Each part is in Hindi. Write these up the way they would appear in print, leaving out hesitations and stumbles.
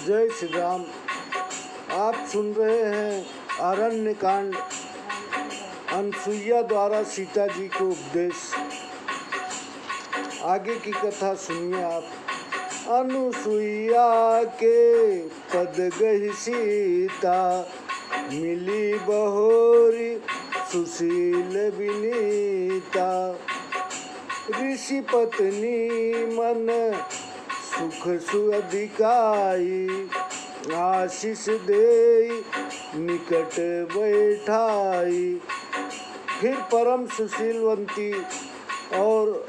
जय श्री राम। आप सुन रहे हैं अरण्य कांड, अनसुईया द्वारा सीता जी को उपदेश। आगे की कथा सुनिए आप। अनुसुईया के पद गही सीता, मिली बहोरी सुशील विनीता। ऋषि पत्नी मन सुख सुअधिकाई, आशीष दे निकट बैठाई। फिर परम सुशीलवंती और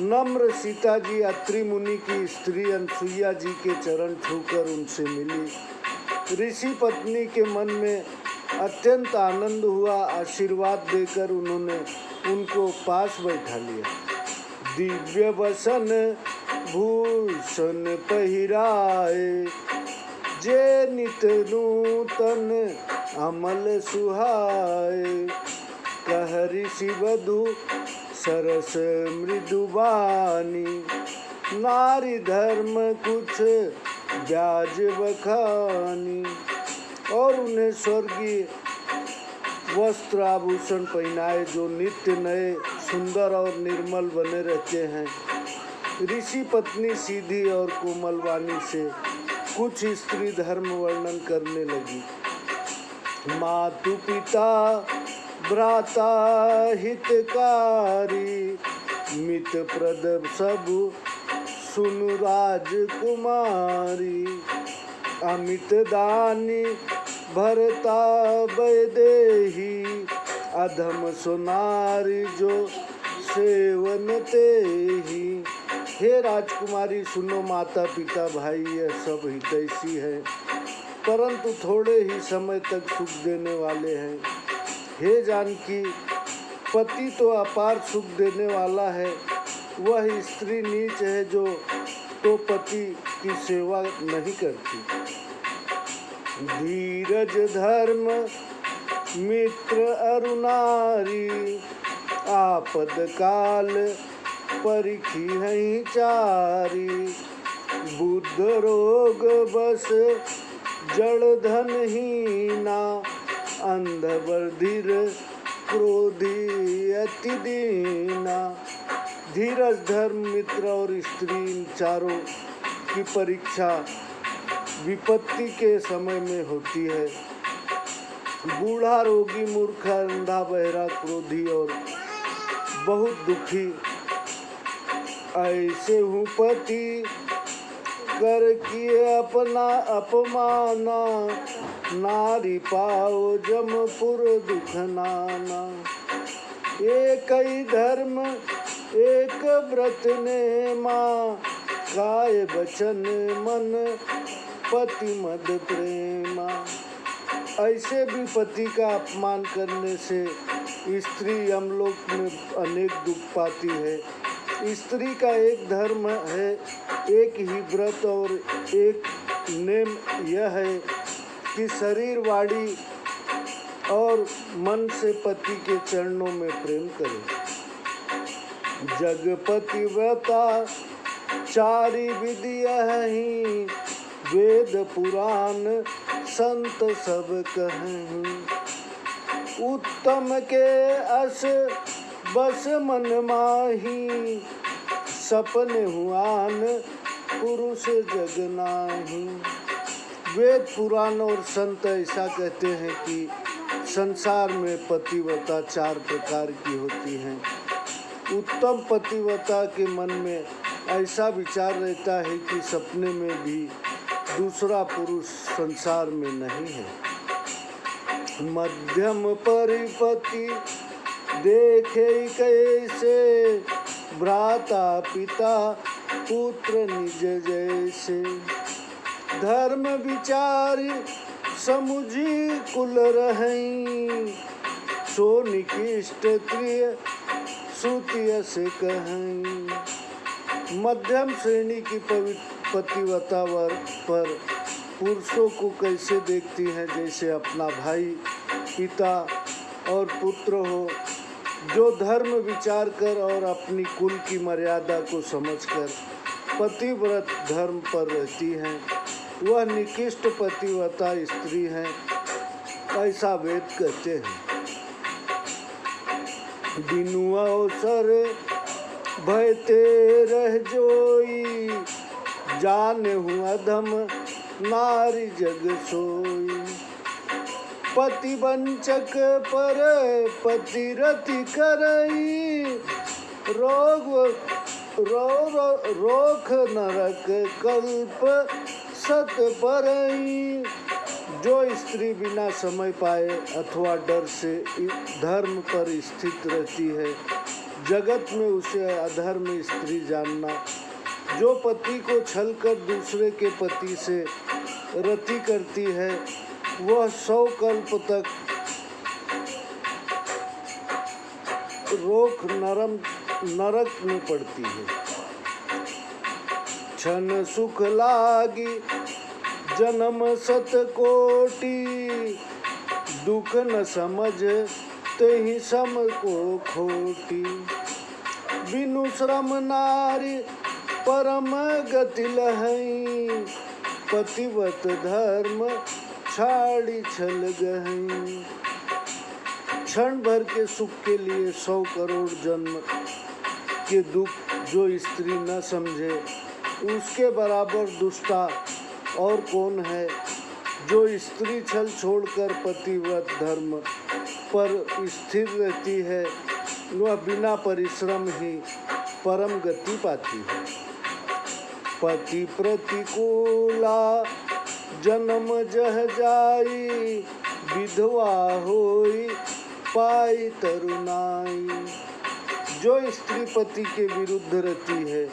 नम्र सीता जी अत्रि मुनि की स्त्री अनसुईया जी के चरण छूकर उनसे मिली। ऋषि पत्नी के मन में अत्यंत आनंद हुआ। आशीर्वाद देकर उन्होंने उनको पास बैठा लिया। दिव्य वसन भूषण पहिराए, जे नित नूतन अमल सुहाए। कह ऋषि वधु सरस मृदुबानी, नारी धर्म कुछ ब्याज बखानी। और उन्हें स्वर्गीय वस्त्र आभूषण पहनाए, जो नित्य नए सुंदर और निर्मल बने रहते हैं। ऋषि पत्नी सीधी और कोमल वाणी से कुछ स्त्री धर्म वर्णन करने लगी। मातु पिता भ्राता हितकारी, मित प्रद सब सुनु राजकुमारी। अमित दानी भरता वैदेही, अधम सुनारी जो सेवन तेहि। हे राजकुमारी सुनो, माता पिता भाई यह सब हितैषी है, परंतु थोड़े ही समय तक सुख देने वाले हैं। हे जानकी, पति तो अपार सुख देने वाला है, वह स्त्री नीच है जो तो पति की सेवा नहीं करती। धीरज धर्म मित्र अरुणारी, आपद काल परिखी हैं चारी। बुद्ध रोग बस जड़ धन हीना, अंध बधिर क्रोधी अति दीना। धीरज धर्म मित्र और स्त्री, इन चारों की परीक्षा विपत्ति के समय में होती है। बूढ़ा रोगी मूर्ख अंधा बहरा क्रोधी और बहुत दुखी, ऐसे हूँ पति कर किए अपना अपमाना। नारी पाओ जमपुर दुख नाना। एक ही धर्म एक व्रत ने माँ, काय बचन मन पति मद प्रेमा। ऐसे भी पति का अपमान करने से स्त्री यमलोक में अनेक दुख पाती है। स्त्री का एक धर्म है, एक ही व्रत और एक नेम यह है कि शरीर वाणी और मन से पति के चरणों में प्रेम करे। जगपति व्रता चारि विधि ही, वेद पुराण संत सब कहें। उत्तम के अस बस मन माही, सपने हुआन पुरुष जग नाही। वेद पुराण और संत ऐसा कहते हैं कि संसार में पतिव्रता 4 प्रकार की होती हैं। उत्तम पतिव्रता के मन में ऐसा विचार रहता है कि सपने में भी दूसरा पुरुष संसार में नहीं है। मध्यम परिपति देखे कैसे, भ्राता पिता पुत्र निज जैसे। धर्म विचारी समुझी कुल रहें, सो निकृष्ट प्रिय श्रुतिय से कहें। मध्यम श्रेणी की पतिव्रता पर पुरुषों को कैसे देखती हैं, जैसे अपना भाई पिता और पुत्र हो, जो धर्म विचार कर और अपनी कुल की मर्यादा को समझकर पतिव्रत धर्म पर रहती हैं। वह निकृष्ट पतिव्रता स्त्री है, ऐसा वेद कहते हैं। बिनु अवसर भयते रह जोई, जाने हूँ अधम नारी जग सोई। पति वंचक पर पतिरति करई, रोख नरक कल्प सत परई। जो स्त्री बिना समय पाए अथवा डर से धर्म पर स्थित रहती है, जगत में उसे अधर्म स्त्री जानना। जो पति को छल कर दूसरे के पति से रति करती है, वह 100 कल्प तक रोक नरक में पड़ती है। क्षण सुख लागी जन्म सत कोटि, दुख न समझ तेहि सम को खोटी। बिनु श्रम नारी परम गति लहई, पतिव्रत धर्म छाड़ी छल गहई। क्षण भर के सुख के लिए 100 करोड़ जन्म के दुख जो स्त्री न समझे, उसके बराबर दुष्टा और कौन है। जो स्त्री छल छोड़कर पतिव्रत धर्म पर स्थिर रहती है, वह बिना परिश्रम ही परम गति पाती है। पति प्रतिकूला जन्म जह जाई, विधवा होई पाई तरुणाई। जो स्त्री पति के विरुद्ध रहती है,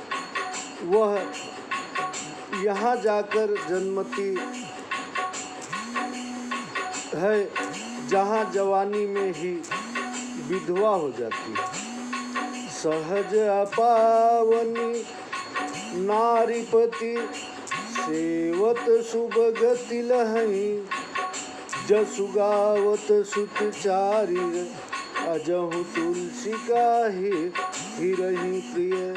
वह यहाँ जाकर जन्मती है, जहाँ जवानी में ही विधवा हो जाती है। सहज अपावनी नारीपति, सेवत शुभ गति लहई। जसु गावत सुत चारी, अजहु तुलसी का ही रही प्रिय।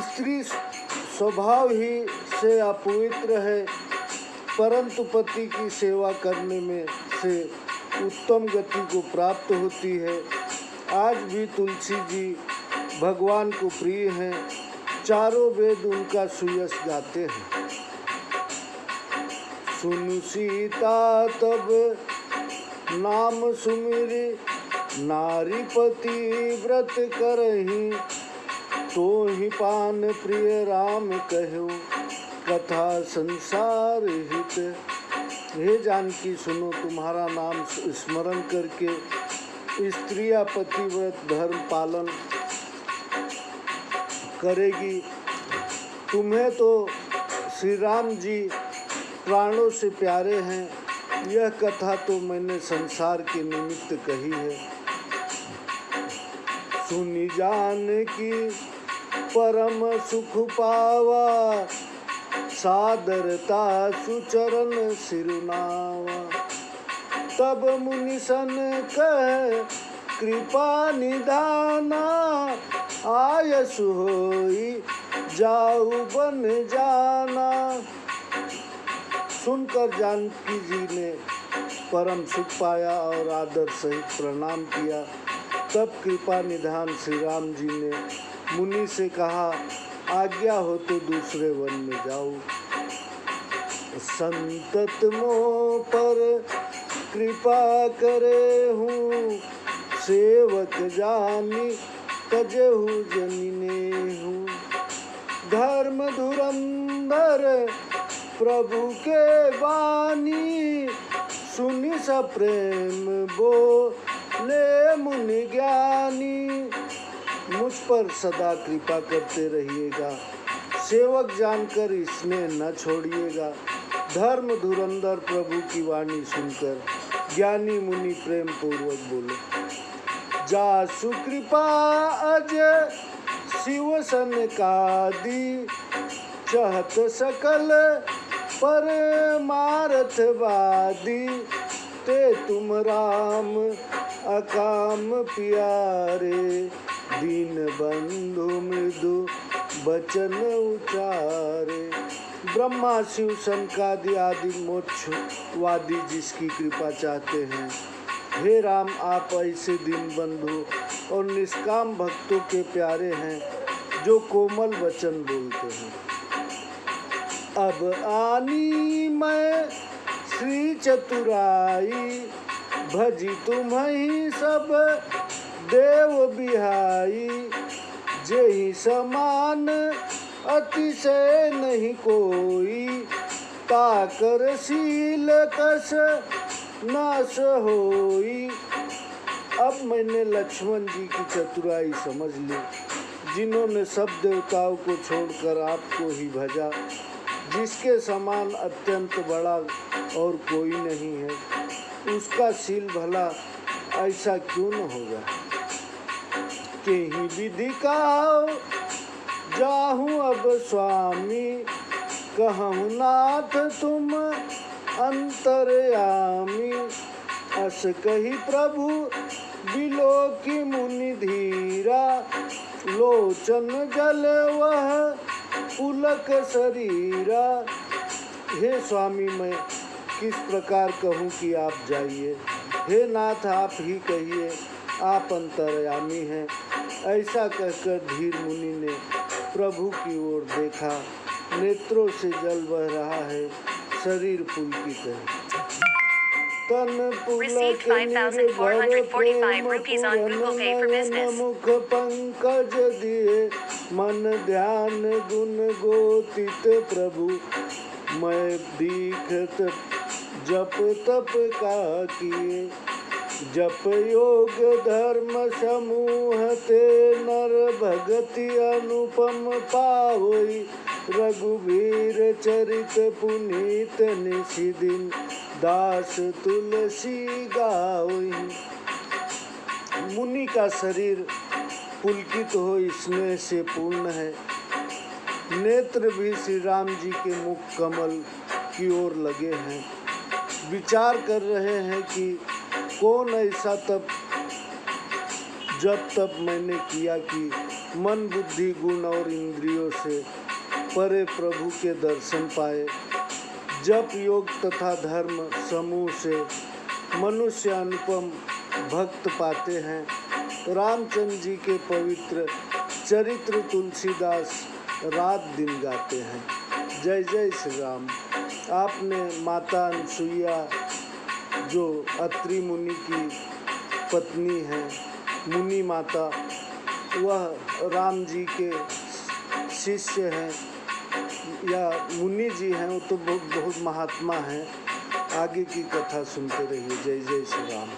स्त्री स्वभाव ही से अपवित्र है, परंतु पति की सेवा करने में से उत्तम गति को प्राप्त होती है। आज भी तुलसी जी भगवान को प्रिय हैं, चारों वेद उनका सुयश गाते हैं। सुन सीता तब नाम सुमिरी, नारीपति व्रत करही। तो ही पान प्रिय राम कहो, कथा संसार हित। हे जानकी सुनो, तुम्हारा नाम स्मरण करके स्त्रियां पतिव्रत धर्म पालन करेगी। तुम्हें तो श्री राम जी प्राणों से प्यारे हैं। यह कथा तो मैंने संसार के निमित्त कही है। सुनी जान की परम सुख पावा, सादरता सुचरण सिरुनावा। तब मुनि सन कह कृपा निधाना, आयसु होई जाऊ बन जाना। सुनकर जानकी जी ने परम सुख पाया और आदर सहित प्रणाम किया। तब कृपा निधान श्री राम जी ने मुनि से कहा, आज्ञा हो तो दूसरे वन में जाओ। संतत मोह पर कृपा करे हूँ, सेवक जानी तजेहु जनिने हूँ। धर्म धुरंधर प्रभु के वाणी, सुनि स प्रेम बोले मुनि ज्ञानी। मुझ पर सदा कृपा करते रहिएगा, सेवक जानकर इसमें न छोड़िएगा। धर्म धुरंधर प्रभु की वाणी सुनकर ज्ञानी मुनि प्रेम पूर्वक बोले। जासु कृपा अज शिव सनकादि, चहत सकल परमार्थवादी। ते तुम राम अकाम प्यारे, दीन बंधु मृदु बचन उचारे। ब्रह्मा शिव शंकादि आदि मोक्षवादी जिसकी कृपा चाहते हैं। हे राम, आप ऐसे दीन बंधु और निष्काम भक्तों के प्यारे हैं जो कोमल वचन बोलते हैं। अब आनी मैं श्री चतुराई, भजी तुम्हीं सब देव बिहाई। जेहि समान अतिशय नहीं कोई, ताकर शील कस नाश होई। अब मैंने लक्ष्मण जी की चतुराई समझ ली, जिन्होंने सब देवताओं को छोड़कर आपको ही भजा। जिसके समान अत्यंत बड़ा और कोई नहीं है, उसका शील भला ऐसा क्यों न होगा। केहि विधि कहाओ जाहूँ अब स्वामी, कहूँ नाथ तुम अंतर्यामी। अस कही प्रभु बिलोकी मुनि धीरा, लोचन जल वह पुलक शरीरा। हे स्वामी, मैं किस प्रकार कहूँ कि आप जाइए। हे नाथ, आप ही कहिए, आप अंतर्यामी हैं। ऐसा कहकर धीर मुनि ने प्रभु की ओर देखा। नेत्रों से जल बह रहा है, शरीर पुलकित है। तन पुलक निर्भर प्रेम पूरन मुख पंकज दिए। मन ध्यान गुण गोतित प्रभु, मैं दीखत जप तप का किए। जप योग धर्म समूह ते, नर भगति अनुपम पावई। रघुवीर चरित पुनीत निशिदिन, दास तुलसी गावई। मुनि का शरीर पुलकित हो स्नेह से पूर्ण है। नेत्र भी श्री राम जी के मुख कमल की ओर लगे हैं। विचार कर रहे हैं कि कौन ऐसा जब तप मैंने किया कि मन बुद्धि गुण और इंद्रियों से परे प्रभु के दर्शन पाए। जप योग तथा धर्म समूह से मनुष्य अनुपम भक्त पाते हैं। रामचंद्र जी के पवित्र चरित्र तुलसीदास रात दिन गाते हैं। जय जय श्री राम। आपने माता अनसुईया, जो अत्रि मुनि की पत्नी है, मुनि माता, वह राम जी के शिष्य हैं या मुनि जी हैं, वो तो बहुत महात्मा हैं। आगे की कथा सुनते रहिए। जय जय श्री राम।